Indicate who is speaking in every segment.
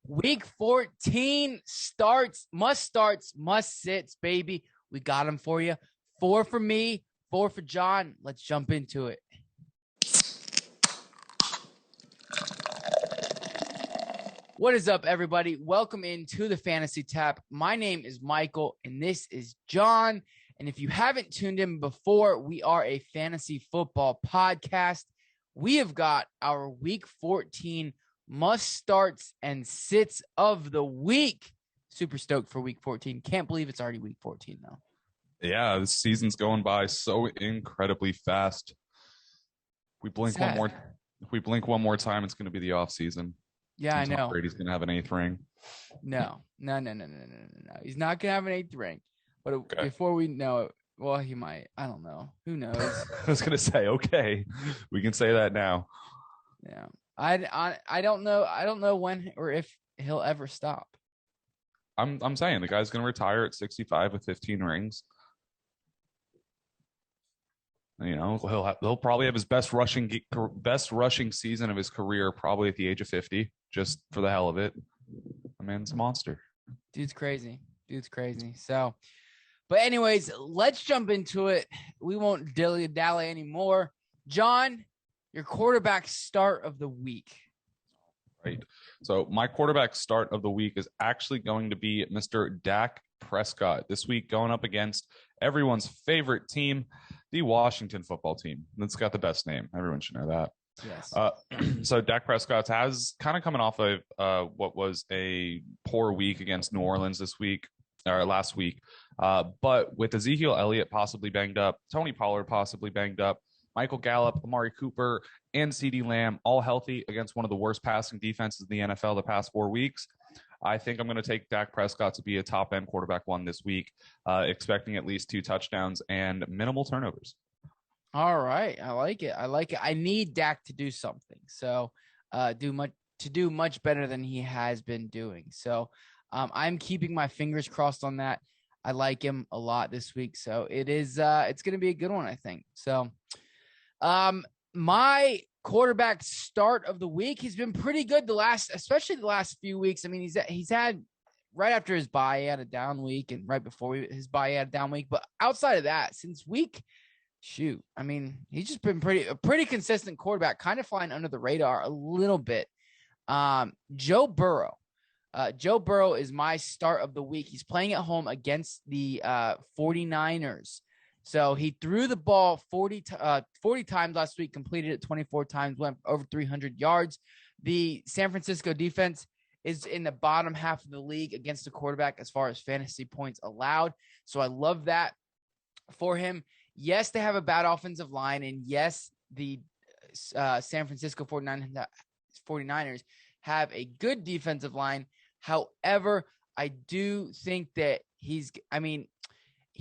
Speaker 1: Week 14 starts, must sits, baby. We got them for you. 4 for me, 4 for John. Let's jump into it. What is up, everybody? Welcome into the Fantasy Tap. My name is Michael, and this is John. And if you haven't tuned in before, we are a fantasy football podcast. We have got our Week 14 must starts and sits of the week. Super stoked for Week 14. Can't believe it's already Week 14, though.
Speaker 2: Yeah, this season's going by so incredibly fast. If we blink one more time, it's going to be the off season.
Speaker 1: Yeah, I know.
Speaker 2: Brady's going to have an 8th ring.
Speaker 1: No. He's not going to have an 8th ring. But before we know it, well, he might. I don't know. Who knows?
Speaker 2: I was going to say, okay, we can say that now.
Speaker 1: Yeah. I don't know. I don't know when or if he'll ever stop.
Speaker 2: I'm saying the guy's going to retire at 65 with 15 rings. You know, he'll probably have his best rushing season of his career probably at the age of 50, just for the hell of it. The man's a monster.
Speaker 1: Dude's crazy. So, but anyways, let's jump into it. We won't dilly-dally anymore. John, your quarterback start of the week.
Speaker 2: Right. So my quarterback start of the week is actually going to be Mr. Dak Prescott this week, going up against everyone's favorite team, the Washington football team. That's got the best name. Everyone should know that.
Speaker 1: Yes.
Speaker 2: So Dak Prescott has kind of coming off of what was a poor week against New Orleans last week. But with Ezekiel Elliott possibly banged up, Tony Pollard possibly banged up, Michael Gallup, Amari Cooper, and CeeDee Lamb all healthy against one of the worst passing defenses in the NFL the past 4 weeks. I think I'm going to take Dak Prescott to be a top-end quarterback one this week, expecting at least 2 touchdowns and minimal turnovers.
Speaker 1: All right. I like it. I need Dak to do something. So do much better than he has been doing. So I'm keeping my fingers crossed on that. I like him a lot this week. So it's going to be a good one, I think. So my quarterback start of the week, he's been pretty good especially the last few weeks. I mean, he's had right after his bye, he had a down week, and right before his bye, he had a down week. But outside of that, since I mean, he's just been a pretty consistent quarterback, kind of flying under the radar a little bit. Joe Burrow. Joe Burrow is my start of the week. He's playing at home against the 49ers. So he threw the ball 40 times last week, completed it 24 times, went over 300 yards. The San Francisco defense is in the bottom half of the league against the quarterback as far as fantasy points allowed. So I love that for him. Yes, they have a bad offensive line, and yes, the San Francisco 49ers have a good defensive line. However, I do think that he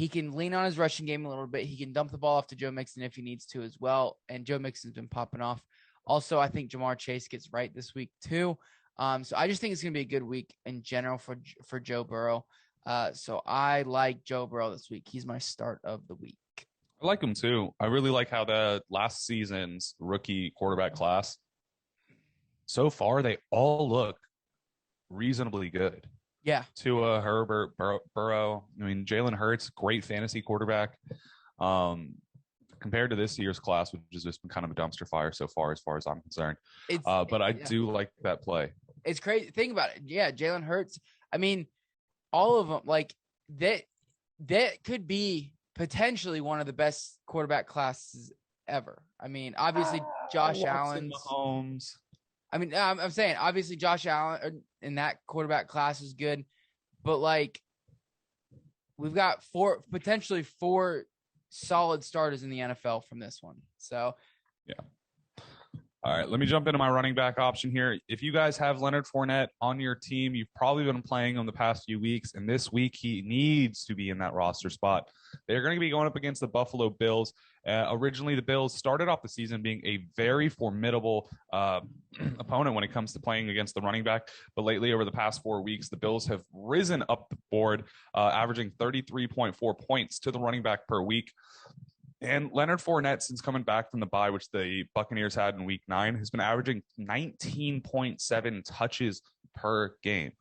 Speaker 1: can lean on his rushing game a little bit. He can dump the ball off to Joe Mixon if he needs to as well. And Joe Mixon's been popping off. Also, I think Jamar Chase gets right this week too. So I just think it's going to be a good week in general for Joe Burrow. So I like Joe Burrow this week. He's my start of the week.
Speaker 2: I like him too. I really like how the last season's rookie quarterback class, so far, they all look reasonably good.
Speaker 1: Yeah.
Speaker 2: Tua, Herbert, Burrow. I mean, Jalen Hurts, great fantasy quarterback. Compared to this year's class, which has just been kind of a dumpster fire so far, as I'm concerned. But I do like that play.
Speaker 1: It's crazy. Think about it. Yeah, Jalen Hurts. I mean, all of them, like that could be potentially one of the best quarterback classes ever. I mean, obviously Josh Allen,
Speaker 2: Mahomes.
Speaker 1: I mean, I'm saying obviously Josh Allen in that quarterback class is good, but like we've got potentially four solid starters in the NFL from this one. So,
Speaker 2: yeah. All right, let me jump into my running back option here. If you guys have Leonard Fournette on your team, you've probably been playing him the past few weeks, and this week he needs to be in that roster spot. They're going to be going up against the Buffalo Bills. Originally, the Bills started off the season being a very formidable opponent when it comes to playing against the running back, but lately, over the past 4 weeks, the Bills have risen up the board, averaging 33.4 points to the running back per week. And Leonard Fournette, since coming back from the bye, which the Buccaneers had in week 9, has been averaging 19.7 touches per game.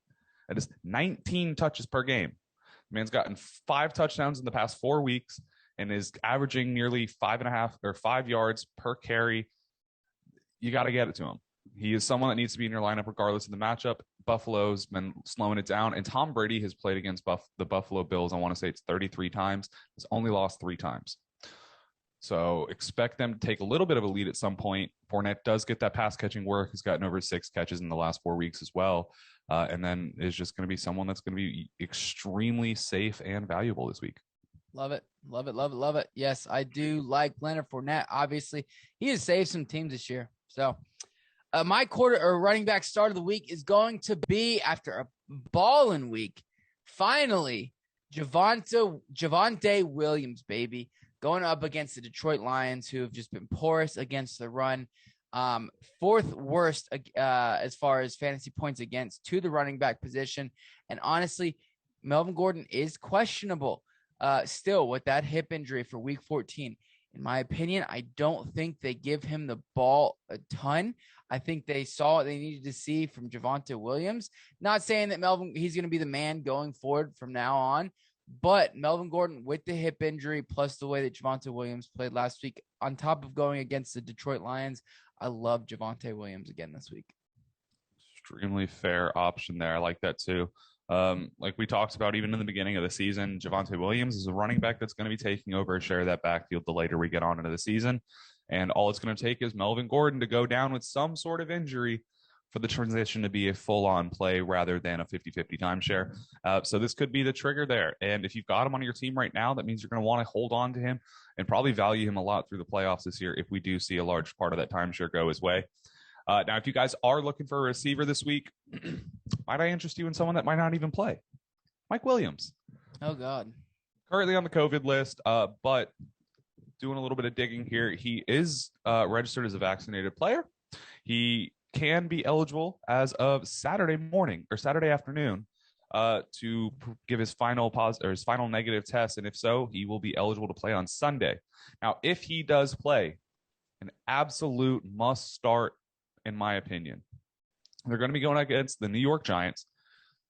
Speaker 2: That is 19 touches per game. The man's gotten 5 touchdowns in the past 4 weeks and is averaging nearly 5 yards per carry. You got to get it to him. He is someone that needs to be in your lineup regardless of the matchup. Buffalo's been slowing it down, and Tom Brady has played against the Buffalo Bills. I want to say it's 33 times. He's only lost 3 times. So expect them to take a little bit of a lead at some point. Fournette does get that pass catching work. He's gotten over 6 catches in the last 4 weeks as well. And then is just going to be someone that's going to be extremely safe and valuable this week.
Speaker 1: Love it. Love it. Love it. Love it. Yes, I do like Leonard Fournette. Obviously, he has saved some teams this year. So my running back start of the week is going to be, after a balling week, finally, Javonte Williams, baby, going up against the Detroit Lions, who have just been porous against the run. 4th worst as far as fantasy points against to the running back position. And honestly, Melvin Gordon is questionable still with that hip injury for week 14. In my opinion, I don't think they give him the ball a ton. I think they saw what they needed to see from Javonte Williams. Not saying that he's going to be the man going forward from now on, but Melvin Gordon with the hip injury, plus the way that Javonte Williams played last week, on top of going against the Detroit Lions, I love Javonte Williams again this week.
Speaker 2: Extremely fair option there. I like that too. Like we talked about even in the beginning of the season, Javonte Williams is a running back that's going to be taking over a share of that backfield the later we get on into the season. And all it's going to take is Melvin Gordon to go down with some sort of injury for the transition to be a full-on play rather than a 50-50 timeshare. So this could be the trigger there. And if you've got him on your team right now, that means you're going to want to hold on to him and probably value him a lot through the playoffs this year if we do see a large part of that timeshare go his way. Now, if you guys are looking for a receiver this week, might I interest you in someone that might not even play? Mike Williams.
Speaker 1: Oh, God.
Speaker 2: Currently on the COVID list, but doing a little bit of digging here. He is registered as a vaccinated player. He can be eligible as of Saturday morning or Saturday afternoon to give his final negative test. And if so, he will be eligible to play on Sunday. Now, if he does play, an absolute must start, in my opinion. They're going to be going against the New York Giants.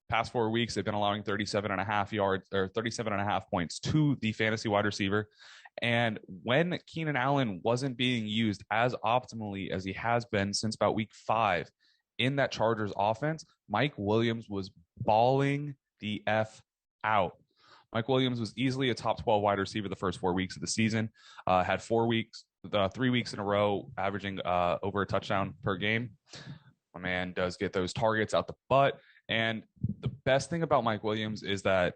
Speaker 2: Past 4 weeks, they've been allowing 37.5 points to the fantasy wide receiver. And when Keenan Allen wasn't being used as optimally as he has been since about week 5 in that Chargers offense, Mike Williams was balling the F out. Mike Williams was easily a top 12 wide receiver the first 4 weeks of the season, had 3 weeks in a row, averaging over a touchdown per game. My man does get those targets out the butt. And the best thing about Mike Williams is that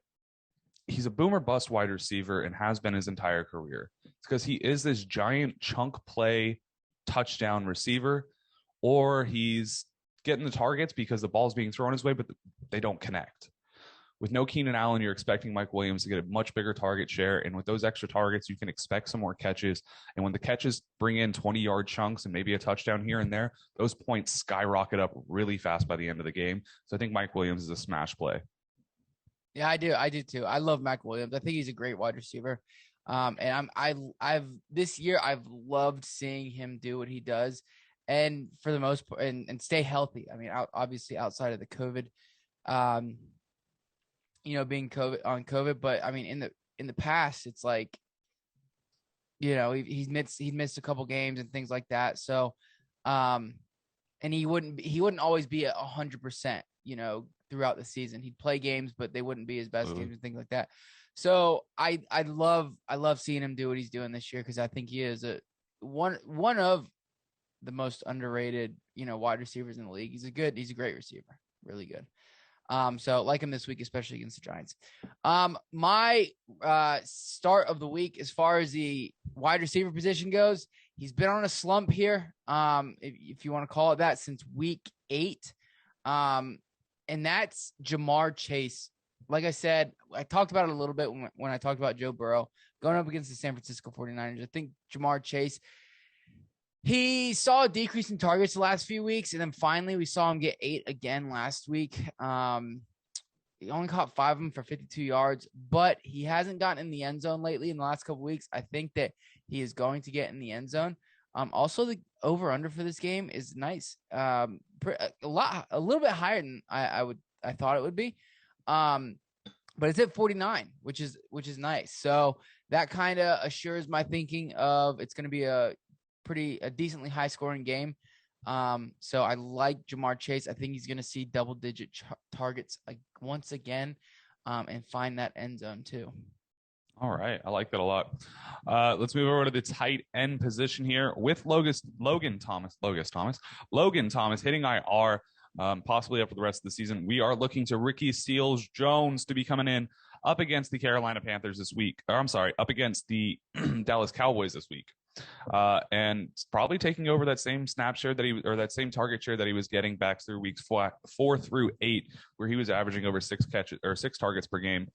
Speaker 2: he's a boomer bust wide receiver and has been his entire career. It's because he is this giant chunk play touchdown receiver, or he's getting the targets because the ball's being thrown his way, but they don't connect. With no Keenan Allen, you're expecting Mike Williams to get a much bigger target share. And with those extra targets, you can expect some more catches. And when the catches bring in 20-yard chunks and maybe a touchdown here and there, those points skyrocket up really fast by the end of the game. So I think Mike Williams is a smash play.
Speaker 1: Yeah, I do. I do too. I love Mike Williams. I think he's a great wide receiver. And I've this year, I've loved seeing him do what he does, and for the most part, and stay healthy. I mean, obviously outside of the COVID, being COVID, but I mean, in the past, it's like, he'd missed a couple games and things like that. So, and he wouldn't always be 100%, throughout the season. He'd play games, but they wouldn't be his best games and things like that. So I love seeing him do what he's doing this year, because I think he is one of the most underrated, wide receivers in the league. He's a great receiver, really good. So like him this week, especially against the Giants. My start of the week, as far as the wide receiver position goes, he's been on a slump here, if you want to call it that, since week 8. And that's Jamar Chase. Like I said, I talked about it a little bit when I talked about Joe Burrow going up against the San Francisco 49ers. I think Jamar Chase, he saw a decrease in targets the last few weeks, and then finally we saw him get 8 again last week. He only caught 5 of them for 52 yards, but he hasn't gotten in the end zone lately in the last couple weeks. I think that he is going to get in the end zone. Also, the over-under for this game is nice. a little bit higher than I thought it would be. But it's at 49, which is nice. So that kind of assures my thinking of it's going to be a decently high scoring game. So I like Jamar Chase. I think he's going to see double digit targets once again, and find that end zone too.
Speaker 2: All right. I like that a lot. Let's move over to the tight end position here with Logan Thomas hitting IR, possibly up for the rest of the season. We are looking to Ricky Seals-Jones to be coming in up against the Carolina Panthers this week. Up against the Dallas Cowboys this week. And probably taking over that same snap share that same target share that he was getting back through weeks 4 through 8, where he was averaging over 6 targets per game.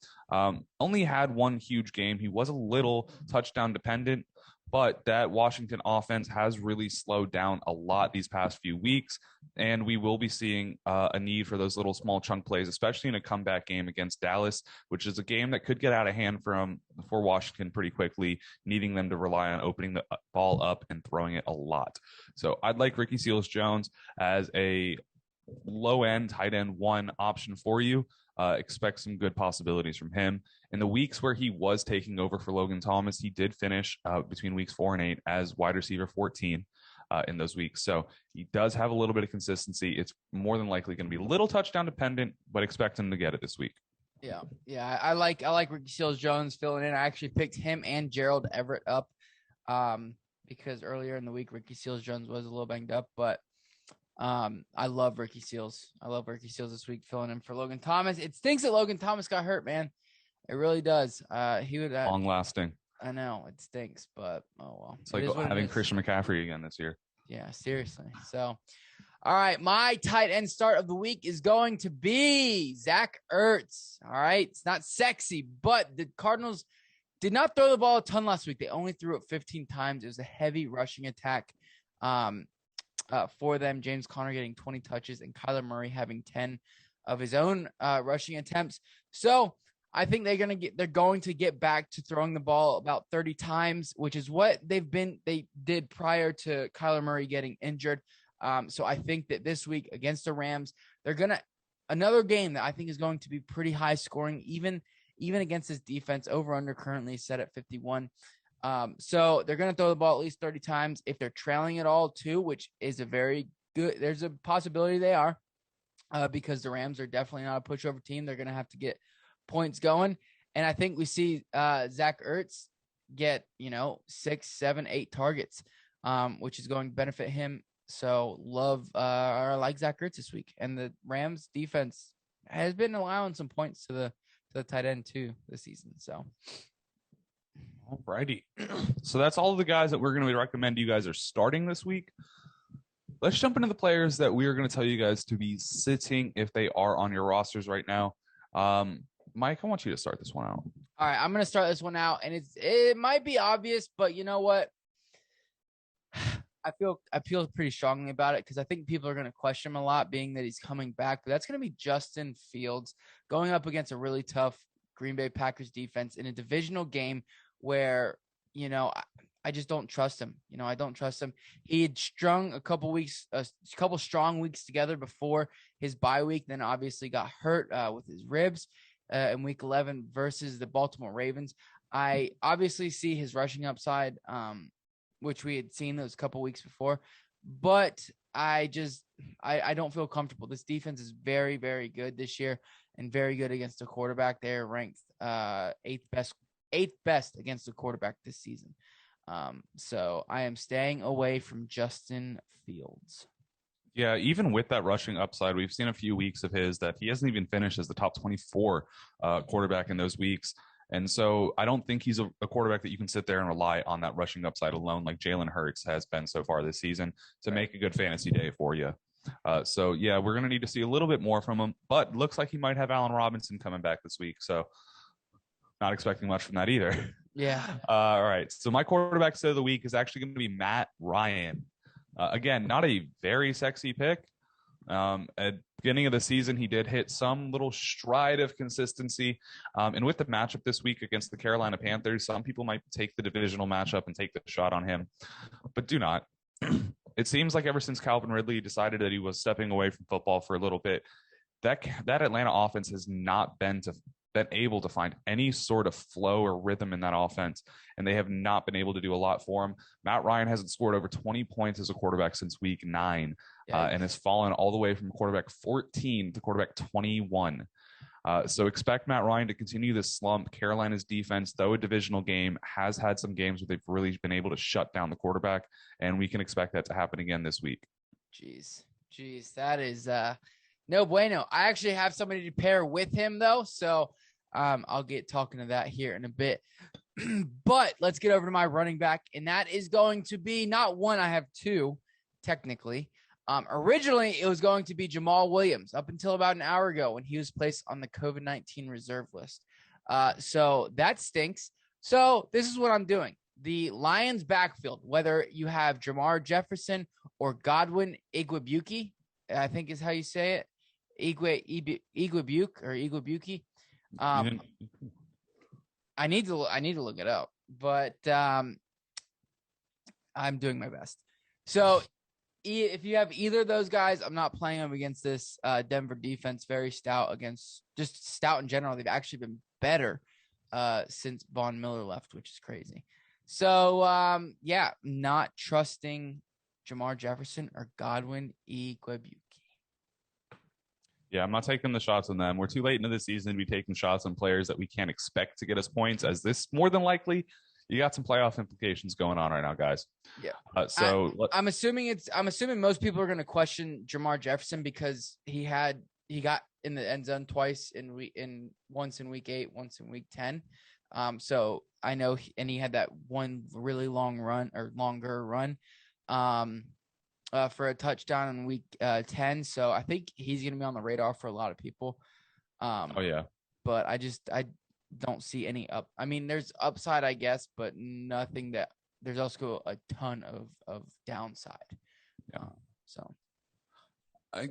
Speaker 2: Only had one huge game. He was a little touchdown dependent, but that Washington offense has really slowed down a lot these past few weeks, and we will be seeing a need for those little small chunk plays, especially in a comeback game against Dallas, which is a game that could get out of hand for Washington pretty quickly, needing them to rely on opening the ball up and throwing it a lot. So I'd like Ricky Seals-Jones as a low-end tight end 1 option for you. Expect some good possibilities from him. In the weeks where he was taking over for Logan Thomas, he did finish between weeks 4 and 8 as wide receiver 14 in those weeks. So he does have a little bit of consistency. It's more than likely going to be a little touchdown dependent, but expect him to get it this week.
Speaker 1: Yeah. I like Ricky Seals-Jones filling in. I actually picked him and Gerald Everett up because earlier in the week, Ricky Seals-Jones was a little banged up, but I love Ricky Seals. This week filling in for Logan Thomas. It stinks that Logan Thomas got hurt, man. It really does. He would
Speaker 2: long lasting.
Speaker 1: I know it stinks, but oh well.
Speaker 2: It's like having Christian McCaffrey again this year.
Speaker 1: Yeah, seriously. So, all right, my tight end start of the week is going to be Zach Ertz. All right, it's not sexy, but the Cardinals did not throw the ball a ton last week. They only threw it 15 times. It was a heavy rushing attack. For them, James Conner getting 20 touches and Kyler Murray having 10 of his own rushing attempts. So I think they're going to get back to throwing the ball about 30 times, which is what they did prior to Kyler Murray getting injured. So I think that this week against the Rams, another game that I think is going to be pretty high scoring, even against this defense. Over under currently set at 51. So they're going to throw the ball at least 30 times. If they're trailing it all too, which is there's a possibility they are, because the Rams are definitely not a pushover team. They're going to have to get points going. And I think we see Zach Ertz get, 6, 7, 8 targets, which is going to benefit him. So I like Zach Ertz this week. And the Rams defense has been allowing some points to the tight end too this season. So.
Speaker 2: All righty. So that's all of the guys that we're going to recommend you guys are starting this week. Let's jump into the players that we are going to tell you guys to be sitting if they are on your rosters right now. Mike, I want you to start this one out.
Speaker 1: All right, I'm going to start this one out, and it might be obvious, but you know what? I feel pretty strongly about it because I think people are going to question him a lot, being that he's coming back. But that's going to be Justin Fields going up against a really tough Green Bay Packers defense in a divisional game where, I just don't trust him. I don't trust him. He had strung a couple strong weeks together before his bye week, then obviously got hurt with his ribs in week 11 versus the Baltimore Ravens. I obviously see his rushing upside, which we had seen those couple weeks before, but I don't feel comfortable. This defense is very, very good this year and very good against the quarterback. They're ranked eighth best against the quarterback this season. So I am staying away from Justin Fields.
Speaker 2: Yeah, even with that rushing upside, we've seen a few weeks of his that he hasn't even finished as the top 24 quarterback in those weeks. And so I don't think he's a quarterback that you can sit there and rely on that rushing upside alone like Jalen Hurts has been so far this season to make a good fantasy day for you. So, yeah, we're going to need to see a little bit more from him, but looks like he might have Allen Robinson coming back this week. So not expecting much from that either.
Speaker 1: Yeah.
Speaker 2: All right. So my quarterback set of the week is actually going to be Matt Ryan. Again, not a very sexy pick. At the beginning of the season, he did hit some little stride of consistency. And with the matchup this week against the Carolina Panthers, some people might take the divisional matchup and take the shot on him, but do not. it seems like ever since Calvin Ridley decided that he was stepping away from football for a little bit, that Atlanta offense has not been able to find any sort of flow or rhythm in that offense, and they have not been able to do a lot for him. Matt Ryan hasn't scored over 20 points as a quarterback since week 9, and has fallen all the way from quarterback 14 to quarterback 21. So expect Matt Ryan to continue this slump. Carolina's defense, though a divisional game, has had some games where they've really been able to shut down the quarterback, and we can expect that to happen again this week.
Speaker 1: Jeez, that is no bueno. I actually have somebody to pair with him, though, so I'll get talking to that here in a bit. But let's get over to my running back, and that is going to be not one. I have two, technically. Originally, it was going to be Jamal Williams up until about an hour ago when he was placed on the COVID-19 reserve list. So that stinks. So this is what I'm doing. The Lions backfield, whether you have Jamar Jefferson or Godwin Igwebuike, I think is how you say it, Igwebuike or Igwebuike. I need to look it up, but I'm doing my best. So if you have either of those guys, I'm not playing them against this Denver defense. Very stout against just stout in general. They've actually been better since Von Miller left, which is crazy. So not trusting Jamar Jefferson or Godwin Igwebuike.
Speaker 2: Yeah, I'm not taking the shots on them. We're too late into the season to be taking shots on players that we can't expect to get us points, as this more than likely you got some playoff implications going on right now, guys.
Speaker 1: Yeah. I'm assuming most people are going to question Jamar Jefferson because he got in the end zone twice once in week 8, once in week 10. So I know, he had that one really longer run for a touchdown in week 10. So I think he's going to be on the radar for a lot of people. But I don't see any up. I mean, there's upside, I guess, but nothing that there's also a ton of downside.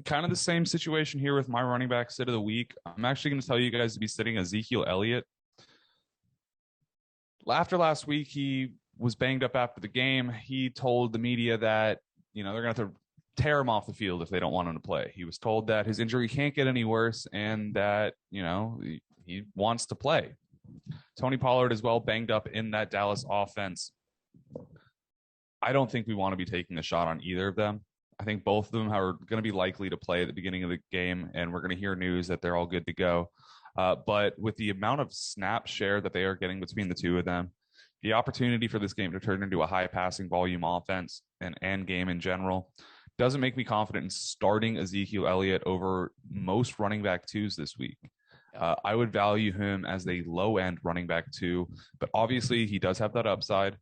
Speaker 2: Kind of the same situation here with my running back sit of the week. I'm actually going to tell you guys to be sitting Ezekiel Elliott. After last week, he was banged up after the game. He told the media that, they're going to have to tear him off the field if they don't want him to play. He was told that his injury can't get any worse and that, he wants to play. Tony Pollard is well banged up in that Dallas offense. I don't think we want to be taking a shot on either of them. I think both of them are going to be likely to play at the beginning of the game, and we're going to hear news that they're all good to go. But with the amount of snap share that they are getting between the two of them, the opportunity for this game to turn into a high passing volume offense and game in general doesn't make me confident in starting Ezekiel Elliott over most running back twos this week. I would value him as a low-end running back too, but obviously he does have that upside.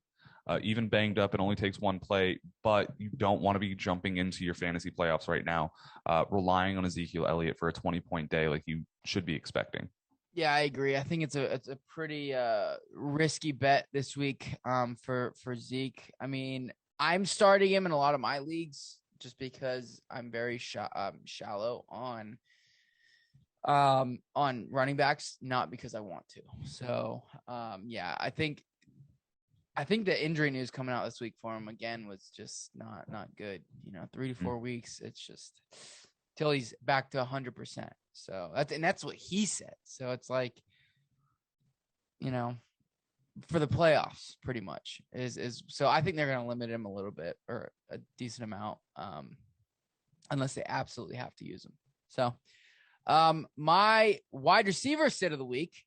Speaker 2: Even banged up, it only takes one play, but you don't want to be jumping into your fantasy playoffs right now, relying on Ezekiel Elliott for a 20-point day like you should be expecting.
Speaker 1: Yeah, I agree. I think it's a pretty risky bet this week for Zeke. I mean, I'm starting him in a lot of my leagues just because I'm very shallow on running backs, not because I want to. So, I think the injury news coming out this week for him again was just not good. 3 to 4 weeks. It's just till he's back to 100%. So that's what he said. So it's like, for the playoffs, pretty much is. So I think they're going to limit him a little bit or a decent amount, unless they absolutely have to use him. So, my wide receiver sit of the week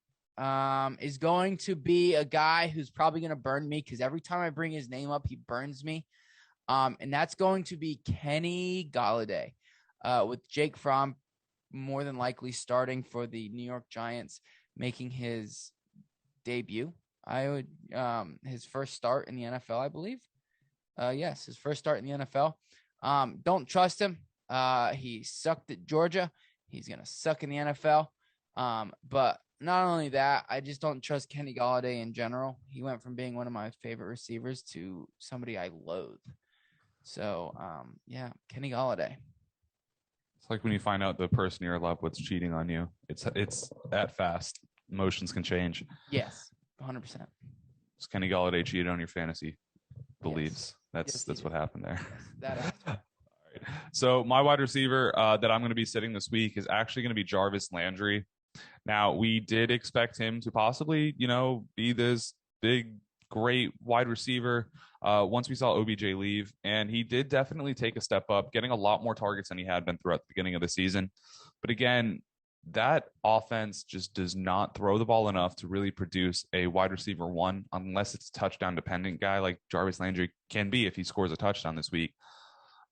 Speaker 1: is going to be a guy who's probably going to burn me because every time I bring his name up, he burns me. And that's going to be Kenny Galladay, with Jake Fromm more than likely starting for the New York Giants, making his debut. His first start in the NFL, I believe. Yes, his first start in the NFL. Don't trust him. He sucked at Georgia. He's going to suck in the NFL. But not only that, I just don't trust Kenny Galladay in general. He went from being one of my favorite receivers to somebody I loathe. So, Kenny Galladay.
Speaker 2: It's like when you find out the person you're in love with's cheating on you. It's that fast. Emotions can change.
Speaker 1: Yes, 100%.
Speaker 2: Is Kenny Galladay cheated on your fantasy beliefs. That's what happened there.
Speaker 1: Yes, that
Speaker 2: So my wide receiver that I'm going to be sitting this week is actually going to be Jarvis Landry. Now, we did expect him to possibly, be this big, great wide receiver once we saw OBJ leave. And he did definitely take a step up, getting a lot more targets than he had been throughout the beginning of the season. But again, that offense just does not throw the ball enough to really produce a wide receiver one, unless it's a touchdown dependent guy like Jarvis Landry can be if he scores a touchdown this week.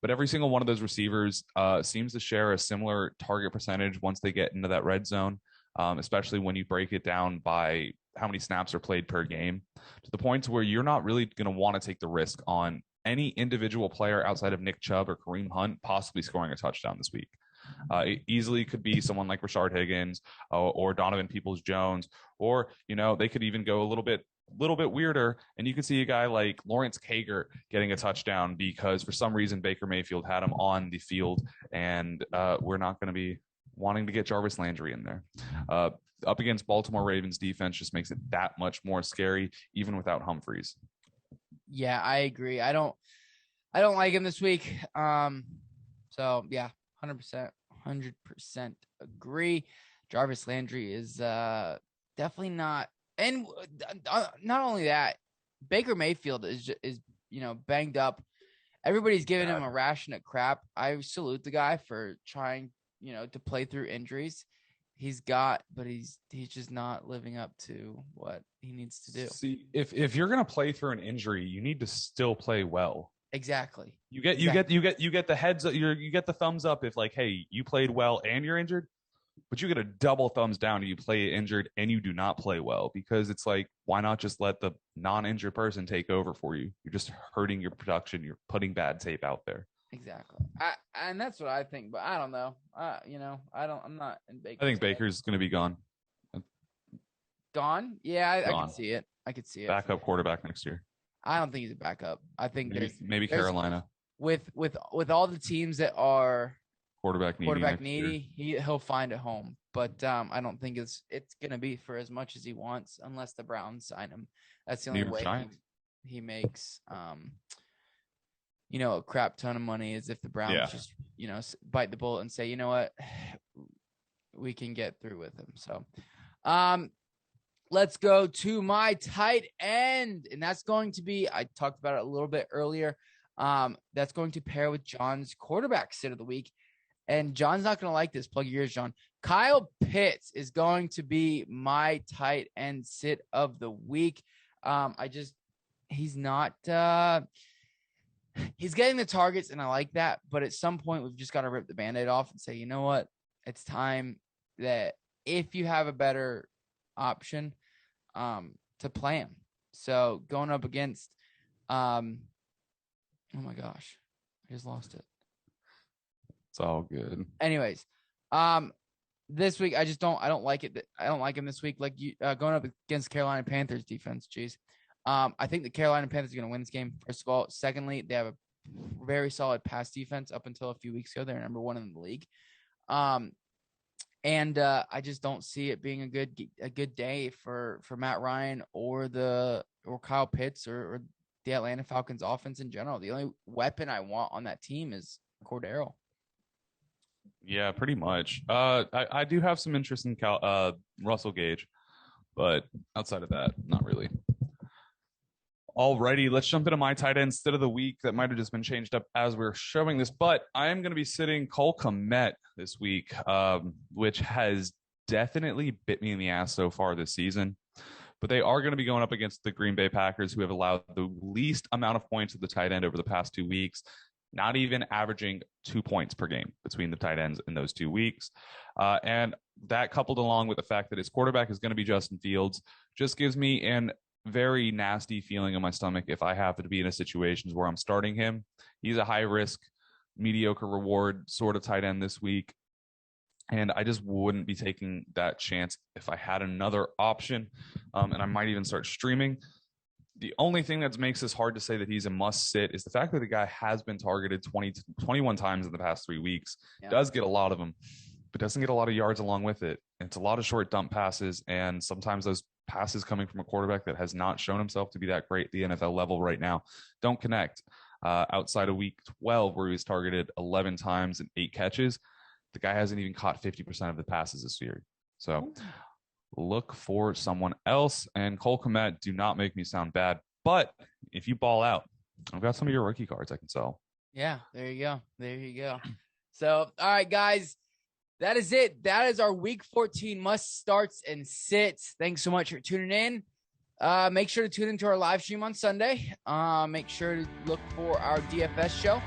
Speaker 2: But every single one of those receivers seems to share a similar target percentage once they get into that red zone, especially when you break it down by how many snaps are played per game, to the point where you're not really going to want to take the risk on any individual player outside of Nick Chubb or Kareem Hunt possibly scoring a touchdown this week. It easily could be someone like Rashard Higgins or Donovan Peoples-Jones, or, they could even go a little bit weirder, and you could see a guy like Lawrence Cager getting a touchdown because for some reason Baker Mayfield had him on the field, and we're not going to be wanting to get Jarvis Landry in there. Up against Baltimore Ravens defense just makes it that much more scary, even without Humphreys.
Speaker 1: Yeah, I agree. I don't like him this week. So yeah, 100% agree. Jarvis Landry is definitely not. And not only that, Baker Mayfield is banged up. Everybody's giving him a ration of crap. I salute the guy for trying, to play through injuries. He's just not living up to what he needs to do.
Speaker 2: See, if you're gonna play through an injury, you need to still play well.
Speaker 1: Exactly.
Speaker 2: You get the heads up. You get the thumbs up if like, hey, you played well and you're injured. But you get a double thumbs down if you play injured and you do not play well, because it's like, why not just let the non-injured person take over for you? You're just hurting your production. You're putting bad tape out there.
Speaker 1: Exactly. And that's what I think, but I don't know. I'm not in Baker.
Speaker 2: I think Baker's going to be gone.
Speaker 1: Gone? Yeah, I can see it. I could see it.
Speaker 2: Backup quarterback next year.
Speaker 1: I don't think he's a backup. I think
Speaker 2: maybe Carolina.
Speaker 1: With all the teams that are
Speaker 2: quarterback needy,
Speaker 1: he'll find a home. But I don't think it's gonna be for as much as he wants, unless the Browns sign him. That's the only way he makes a crap ton of money, is if the Browns just bite the bullet and say, you know what, we can get through with him. So let's go to my tight end, and that's going to be, I talked about it a little bit earlier. That's going to pair with John's quarterback sit of the week. And John's not going to like this. Plug your ears, John. Kyle Pitts is going to be my tight end sit of the week. He's not, he's getting the targets, and I like that. But at some point, we've just got to rip the Band-Aid off and say, you know what? It's time that if you have a better option, to play him. So going up against, oh my gosh, I just lost it.
Speaker 2: It's all good.
Speaker 1: Anyways, this week I don't like it. I don't like him this week. Like going up against Carolina Panthers defense. Jeez. I think the Carolina Panthers are going to win this game. First of all, secondly, they have a very solid pass defense up until a few weeks ago. They're number one in the league. And I just don't see it being a good day for Matt Ryan or Kyle Pitts or the Atlanta Falcons offense in general. The only weapon I want on that team is Cordero.
Speaker 2: Yeah, pretty much. I do have some interest in Russell Gage, but outside of that, not really. Alrighty, let's jump into my tight end instead of the week. That might have just been changed up as we're showing this, but I am going to be sitting Cole Kmet this week, which has definitely bit me in the ass so far this season. But they are going to be going up against the Green Bay Packers, who have allowed the least amount of points to the tight end over the past 2 weeks, not even averaging 2 points per game between the tight ends in those 2 weeks. And that, coupled along with the fact that his quarterback is going to be Justin Fields, just gives me an very nasty feeling in my stomach if I have to be in a situation where I'm starting him. He's a high risk, mediocre reward sort of tight end this week. And I just wouldn't be taking that chance if I had another option. And I might even start streaming. The only thing that makes this hard to say that he's a must sit is the fact that the guy has been targeted 21 times in the past 3 weeks. Yeah. Does get a lot of them, but doesn't get a lot of yards along with it. It's a lot of short dump passes, and sometimes those passes coming from a quarterback that has not shown himself to be that great at the NFL level right now don't connect. Outside of week 12, where he was targeted 11 times and 8 catches, the guy hasn't even caught 50% of the passes this year. So look for someone else. And Cole Kmet, do not make me sound bad, but if you ball out, I've got some of your rookie cards I can sell.
Speaker 1: Yeah, there you go. There you go. So, all right, guys, that is it. That is our week 14 must starts and sits. Thanks so much for tuning in. Make sure to tune into our live stream on Sunday. Make sure to look for our DFS show.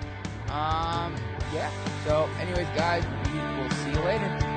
Speaker 1: Yeah. So anyways, guys, we will see you later.